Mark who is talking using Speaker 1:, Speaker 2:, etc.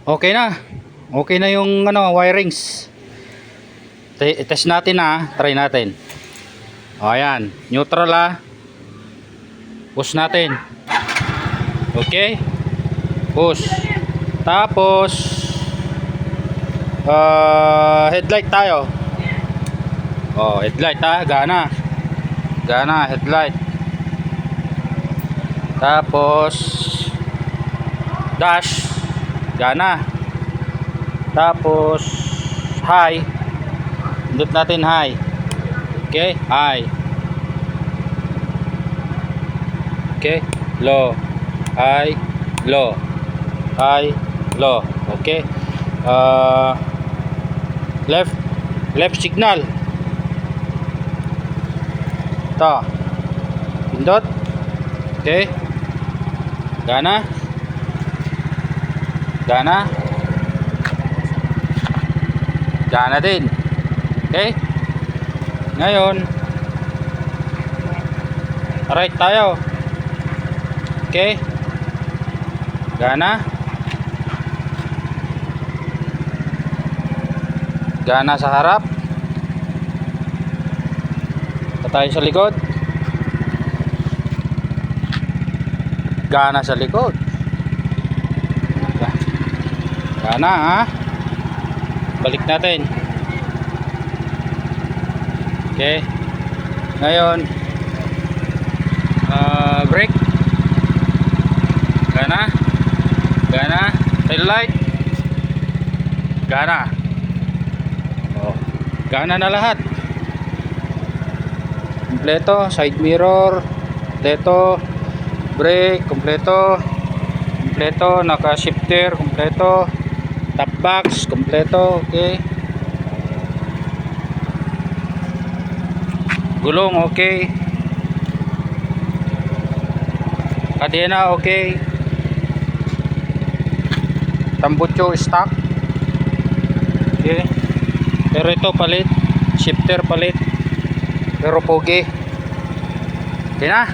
Speaker 1: Okay na. Okay na yung wirings. Test natin na, try natin. O ayan, neutral Push natin. Okay? Push. Tapos headlight tayo. Oh, headlight gana. Gana headlight. Tapos dash gana. Tapos high. Pindot natin high. Okay, high. Okay, low. High, low. High, low. Okay. Left signal. Ito. Pindot. Okay. Gana. Gana. Gana din. Okay. Ngayon, right tayo. Okay. Gana. Gana sa harap. Tayo sa likod. Gana sa likod. Gana Balik natin. Okay. Ngayon brake. Gana. Gana. Tail light. Gana. Gana na lahat. Kompleto. Side mirror. Kompleto. Brake. Kompleto. Kompleto. Naka shifter. Kompleto. Top box. Kompleto. Okay. Gulong okay. Kadena okay. Tambucho stock. Okay. Pero ito palit. Shifter palit. Pero pogi. Okay na.